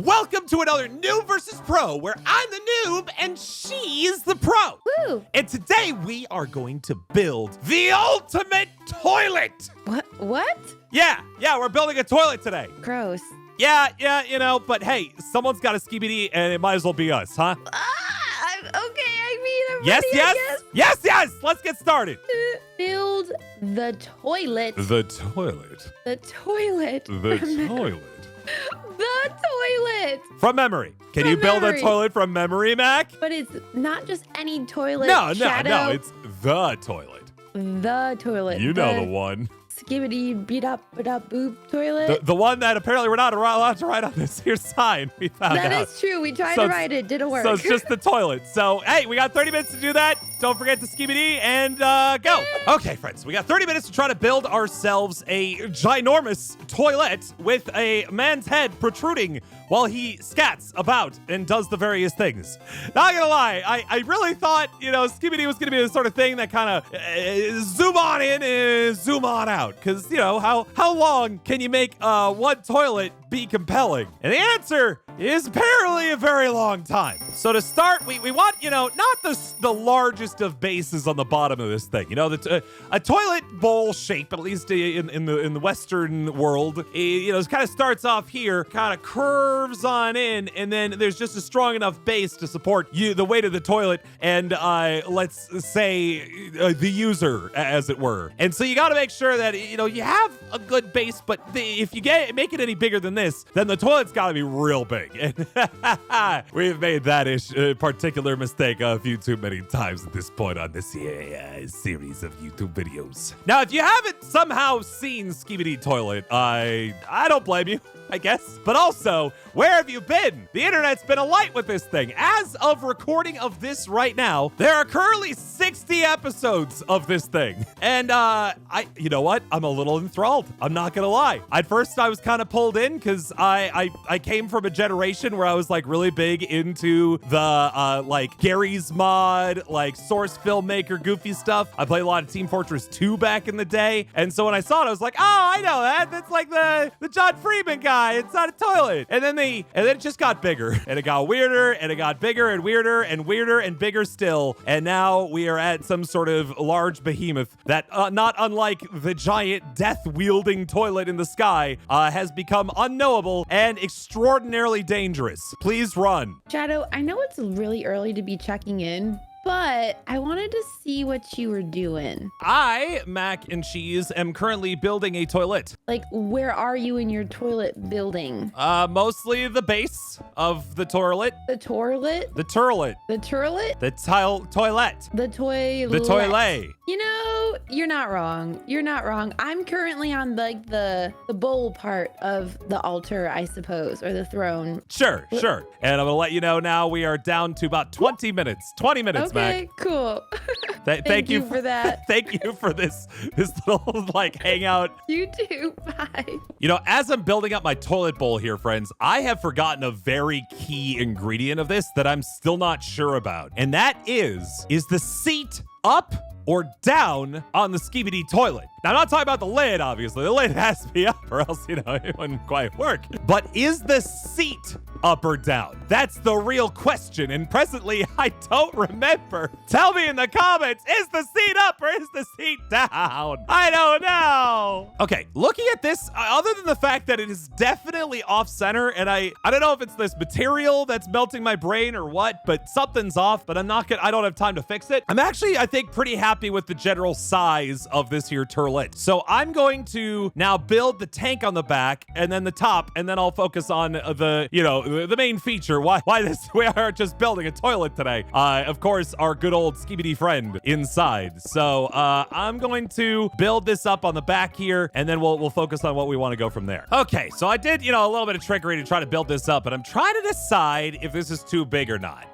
Welcome to another Noob versus Pro, where I'm the noob and she's the pro. Woo! And today we are going to build the ultimate toilet. What? Yeah, we're building a toilet today. Gross. Yeah, you know, but hey, someone's got a skibidi and it might as well be us, huh? I'm ready, Yes. I guess. Yes, let's get started. Build the toilet. The toilet. The toilet. The toilet. The toilet. From memory. Can you build a toilet from memory, Mac? But it's not just any toilet. No, it's the toilet. The toilet. You know the one. Skibidi beat up boob toilet. The one that apparently we're not allowed to write on this here sign. We found out. That is true. We tried to write it. Didn't work. So it's just the toilet. So, hey, we got 30 minutes to do that. Don't forget to skibidi and go. Okay, friends, we got 30 minutes to try to build ourselves a ginormous toilet with a man's head protruding while he scats about and does the various things. Not gonna lie, I really thought, skibidi was gonna be the sort of thing that kind of zoom on in and zoom on out. Because, how long can you make one toilet be compelling? And the answer is apparently a very long time. So to start, we want, not the largest of bases on the bottom of this thing. A toilet bowl shape, at least in the Western world, it kind of starts off here, kind of curves on in, and then there's just a strong enough base to support the weight of the toilet and let's say the user, as it were. And so you got to make sure that you have a good base, but if you make it any bigger than this, then the toilet's got to be real big. And we've made that particular mistake a few too many times at this point on this series of YouTube videos. Now, if you haven't somehow seen Skibidi Toilet, I don't blame you, I guess. But also, where have you been? The internet's been alight with this thing. As of recording of this right now, there are currently 60 episodes of this thing. And you know what? I'm a little enthralled. I'm not gonna lie. At first, I was kind of pulled in because I came from a generation where I was like really big into the like Gary's Mod, like Source Filmmaker, goofy stuff. I played a lot of Team Fortress 2 back in the day. And so when I saw it, I was like, oh, I know that. That's like the John Freeman guy inside a toilet. And then it just got bigger and it got weirder and it got bigger and weirder and weirder and bigger still. And now we are at some sort of large behemoth that not unlike the giant death-wielding toilet in the sky has become unknowable and extraordinarily dangerous. Please run. Shadow, I know it's really early to be checking in, but I wanted to see what you were doing. I, Mac and Cheese, am currently building a toilet. Like, where are you in your toilet building? Mostly the base of the toilet. The toilet? The turlet. The turlet? The toilet. The toilet. The toilet. You're not wrong. You're not wrong. I'm currently on like the bowl part of the altar, I suppose, or the throne. Sure. And I'm gonna let you know now we are down to about 20 minutes. 20 minutes, okay, Mac. Cool. Thank you for that. Thank you for this little like hangout. You too. Bye. As I'm building up my toilet bowl here, friends, I have forgotten a very key ingredient of this that I'm still not sure about. And that is the seat up or down on the skibidi toilet? Now, I'm not talking about the lid, obviously. The lid has to be up or else, it wouldn't quite work. But is the seat up or down? That's the real question. And presently, I don't remember. Tell me in the comments, is the seat up or is the seat down? I don't know. Okay, looking at this, other than the fact that it is definitely off center, and I don't know if it's this material that's melting my brain or what, but something's off, but I don't have time to fix it. I'm actually, I think, pretty happy with the general size of this here turlet. So I'm going to now build the tank on the back and then the top, and then I'll focus on the main feature. Why we are just building a toilet today. Of course, our good old skibidi friend inside. So I'm going to build this up on the back here, and then we'll focus on what we want to go from there. Okay, so I did, a little bit of trickery to try to build this up, but I'm trying to decide if this is too big or not.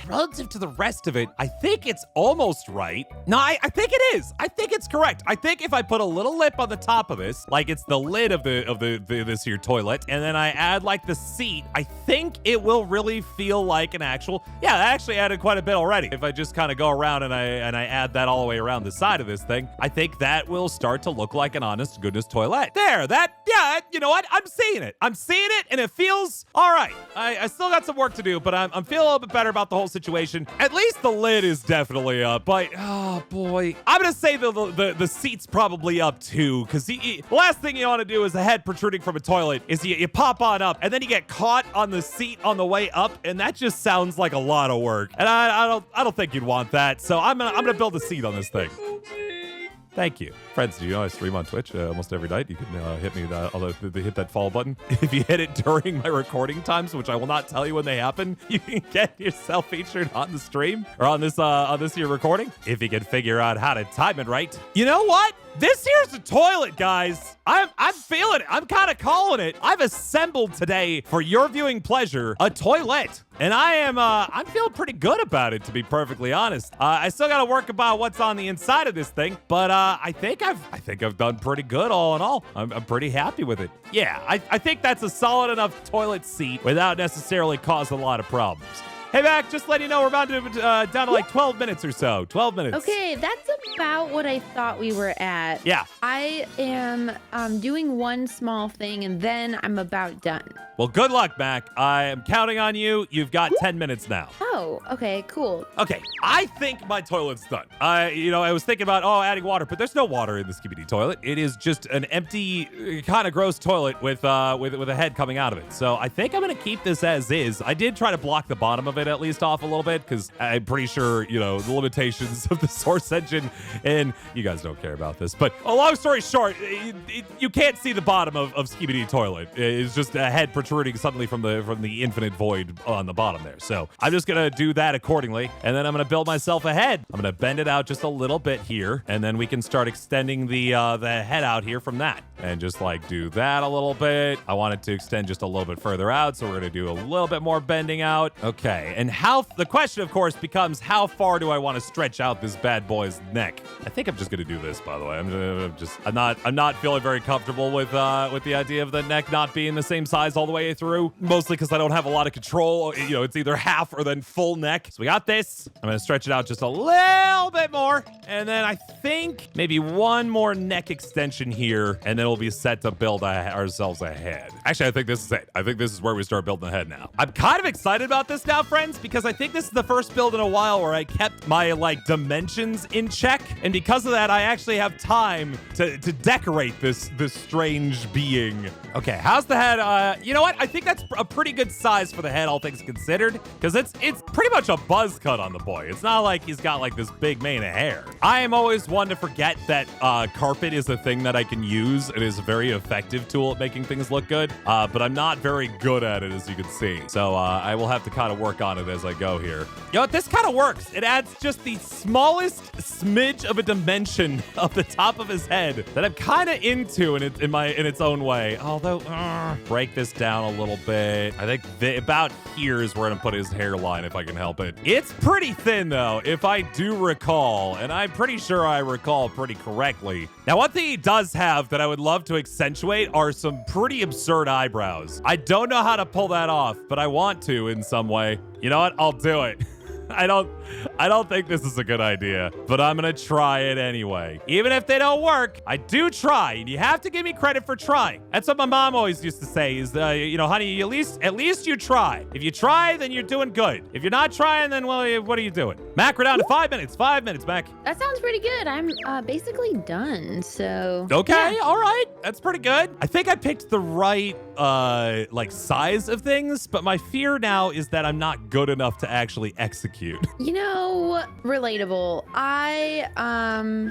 Relative to the rest of it, I think it's almost right. No, I think it is. I think it's correct. I think if I put a little lip on the top of this, like it's the lid of this here toilet, and then I add like the seat, I think it will really feel like an actual, yeah, I actually added quite a bit already. If I just kind of go around and and I add that all the way around the side of this thing, I think that will start to look like an honest goodness toilet. There, yeah, you know what? I'm seeing it. I'm seeing it, and it feels all right. I still got some work to do, but I'm feeling a little bit better about the whole situation. At least the lid is definitely up, but oh boy. I'm gonna say the seat's probably up too, because the last thing you want to do is a head protruding from a toilet is you pop on up, and then you get caught on the seat on the way up, and that just sounds like a lot of work. And I don't think you'd want that. So I'm gonna build a seat on this thing. Thank you. Friends, do you know I stream on Twitch almost every night? You can hit me, hit that follow button. If you hit it during my recording times, which I will not tell you when they happen, you can get yourself featured on the stream or on this here recording. If you can figure out how to time it right. You know what? This here's a toilet, guys. I'm feeling it. I'm kind of calling it. I've assembled today for your viewing pleasure a toilet. And I'm feeling pretty good about it, to be perfectly honest. I still got to work about what's on the inside of this thing, but I think I've done pretty good all in all. I'm pretty happy with it. Yeah, I think that's a solid enough toilet seat without necessarily causing a lot of problems. Hey, Mac, just letting you know we're about to down to like 12 minutes or so. 12 minutes. Okay, that's about what I thought we were at. Yeah. I am doing one small thing, and then I'm about done. Well, good luck, Mac. I am counting on you. You've got 10 minutes now. Oh, okay, cool. Okay, I think my toilet's done. I was thinking about, adding water, but there's no water in the SKIBIDI toilet. It is just an empty, kind of gross toilet with a head coming out of it. So I think I'm going to keep this as is. I did try to block the bottom of it at least off a little bit because I'm pretty sure, the limitations of the source engine, and you guys don't care about this. But a long story short, you can't see the bottom of SKIBIDI toilet. It's just a head protruding suddenly from the infinite void on the bottom there. So I'm just gonna do that accordingly, and then I'm gonna build myself a head. I'm gonna bend it out just a little bit here, and then we can start extending the head out here from that, and just like do that a little bit. I want it to extend just a little bit further out, so we're gonna do a little bit more bending out. Okay, and the question of course becomes, how far do I want to stretch out this bad boy's neck? I think I'm just gonna do this, by the way. I'm not feeling very comfortable with the idea of the neck not being the same size all the way through, mostly because I don't have a lot of control. It's either half or then full neck. So we got this. I'm gonna stretch it out just a little bit more, and then I think maybe one more neck extension here, and then we'll be set to build ourselves a head. Actually, I think this is it. I think this is where we start building a head now. I'm kind of excited about this now, friends, because I think this is the first build in a while where I kept my dimensions in check, and because of that, I actually have time to decorate this strange being. Okay, how's the head? You know what? I think that's a pretty good size for the head, all things considered, because it's pretty much a buzz cut on the boy. It's not like he's got like this big mane of hair. I am always one to forget that carpet is a thing that I can use. It is a very effective tool at making things look good, but I'm not very good at it, as you can see. So I will have to kind of work on it as I go here. You know what? This kind of works. It adds just the smallest smidge of a dimension of the top of his head that I'm kind of into in its own way. Although, break this down a little bit. I think about here is where I'm gonna put his hairline if I can help it. It's pretty thin though, if I do recall, and I'm pretty sure I recall pretty correctly. Now, one thing he does have that I would love to accentuate are some pretty absurd eyebrows. I don't know how to pull that off, but I want to in some way. You know what? I'll do it. I don't think this is a good idea, but I'm gonna try it anyway. Even if they don't work, I do try, and you have to give me credit for trying. That's what my mom always used to say is, honey, at least you try. If you try, then you're doing good. If you're not trying, then, well, what are you doing? Mac, we're down to 5 minutes. 5 minutes, Mac. That sounds pretty good. I'm basically done, so. Okay, yeah. all right. That's pretty good. I think I picked the right, size of things, but my fear now is that I'm not good enough to actually execute. Relatable. I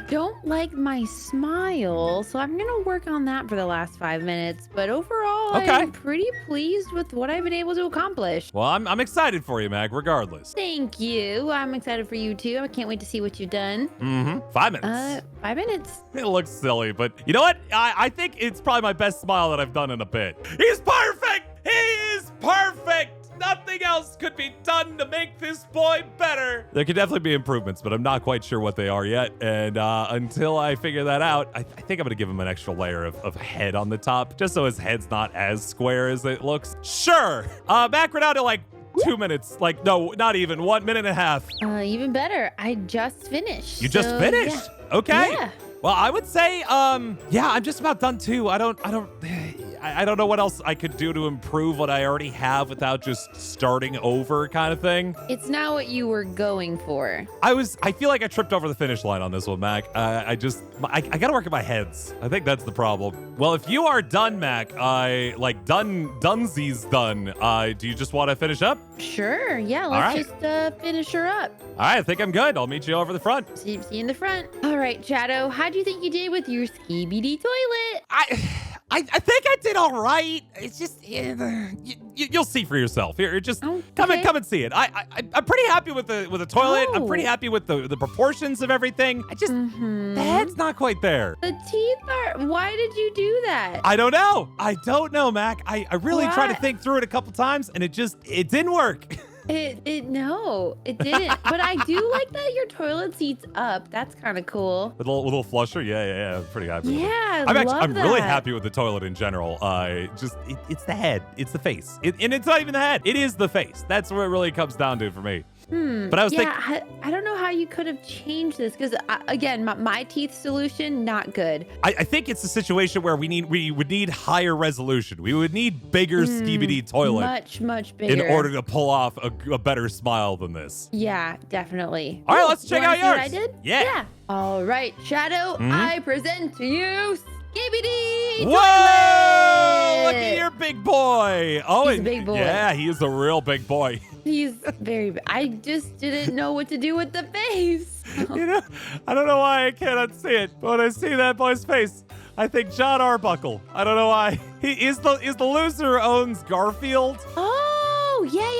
don't like my smile, so I'm gonna work on that for the last 5 minutes. But overall, okay. I'm pretty pleased with what I've been able to accomplish. Well, I'm excited for you, Mag, regardless. Thank you. I'm excited for you too. I can't wait to see what you've done. 5 minutes. 5 minutes. It looks silly, but you know what? I think it's probably my best smile that I've done in a bit. He's perfect! He is perfect! Nothing else could be done to make this boy better. There could definitely be improvements, but I'm not quite sure what they are yet. And until I figure that out, I think I'm gonna give him an extra layer of head on the top, just so his head's not as square as it looks. Sure. Back right down to like 2 minutes. Like, no, not even. 1 minute and a half. Even better. I just finished. You just finished? Yeah. Okay. Yeah. Well, I would say, yeah, I'm just about done too. I don't know what else I could do to improve what I already have without just starting over kind of thing. It's not what you were going for. I feel like I tripped over the finish line on this one, Mac. I gotta work at my heads. I think that's the problem. Well, if you are done, Mac, Dunsies done. Do you just want to finish up? Sure. Yeah, let's just finish her up. All right, I think I'm good. I'll meet you over the front. See you in the front. All right, Shadow, how do you think you did with your skibidi toilet? I think I did all right. It's just you'll see for yourself. Here, just come and see it. I'm pretty happy with the toilet. I'm pretty happy with the proportions of everything. I just the head's not quite there. The teeth are. Why did you do that? I don't know, Mac. I really tried to think through it a couple times, and it didn't work. No, it didn't. But I do like that your toilet seat's up. That's kind of cool. With a little flusher, yeah. I'm pretty happy. Yeah, I'm really happy with the toilet in general. It's the head, it's the face, and it's not even the head. It is the face. That's where it really comes down to for me. But I was thinking, I don't know how you could have changed this because again, my teeth solution not good. I think it's a situation where we would need higher resolution. We would need bigger skibidi toilet, much bigger, in order to pull off a better smile than this. Yeah, definitely. All right, let's check out yours. What I did? Yeah. All right, Shadow, I present to you skibidi toilet. Whoa! Look at your big boy. Oh, He's a big boy. Yeah, he is a real big boy. He's very big. I just didn't know what to do with the face. I don't know why I cannot see it, but when I see that boy's face, I think John Arbuckle. I don't know why. He is the loser who owns Garfield. Oh, yeah.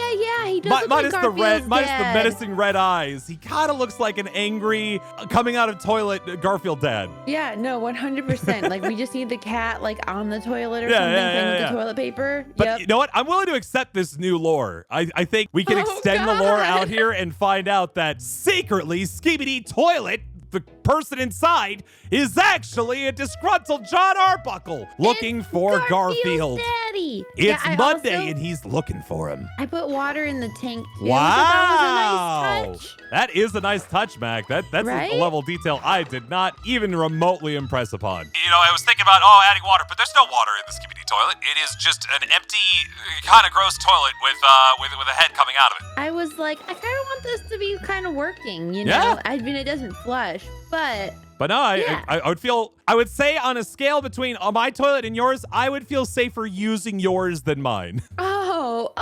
He does look like Garfield's minus the dad. menacing red eyes. He kind of looks like an angry, coming out of toilet Garfield dad. Yeah, no, 100%. Like, we just need the cat, like, on the toilet or Yeah, something, yeah, playing with yeah. the toilet paper. But you know what? I'm willing to accept this new lore. I think we can extend the lore out here and find out that secretly Skibidi Toilet, the person inside, is actually a disgruntled John Arbuckle looking for Garfield. Daddy. It's Yeah, Monday and he's looking for him. I put water in the tank too. Wow. So that was a nice touch. That is a nice touch, Mac. That's Right? a level of detail I did not even remotely impress upon. I was thinking about, adding water, but there's no water in the Skibidi Toilet. It is just an empty, kind of gross toilet with a head coming out of it. I was like, I kind of want this to be kind of working, you know? Yeah. I mean, it doesn't flush, but... But no, I would say on a scale between my toilet and yours, I would feel safer using yours than mine. Oh,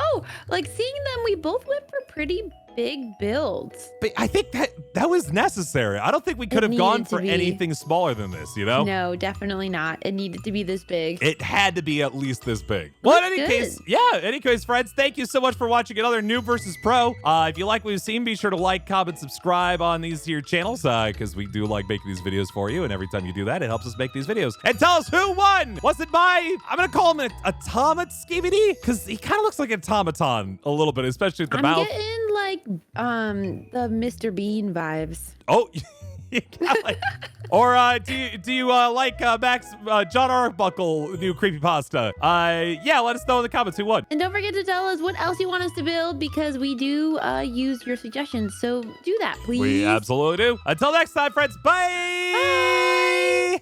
like seeing them, we both went for pretty big builds. But I think that was necessary. I don't think we could have gone for anything smaller than this, you know? No, definitely not. It needed to be this big. It had to be at least this big. Well, in any case, friends, thank you so much for watching another Noob versus Pro. If you like what you've seen, be sure to like, comment, subscribe on these here channels, because we do like making these videos for you, and every time you do that, it helps us make these videos. And tell us who won! Was it I'm gonna call him an automat skibidi, because he kind of looks like an automaton a little bit, especially with the mouth. I'm getting like the Mr. Bean vibes. Oh, or do you like Max John Arbuckle new creepypasta? Yeah, let us know in the comments who won. And don't forget to tell us what else you want us to build, because we do use your suggestions. So do that, please. We absolutely do. Until next time, friends. Bye. Bye.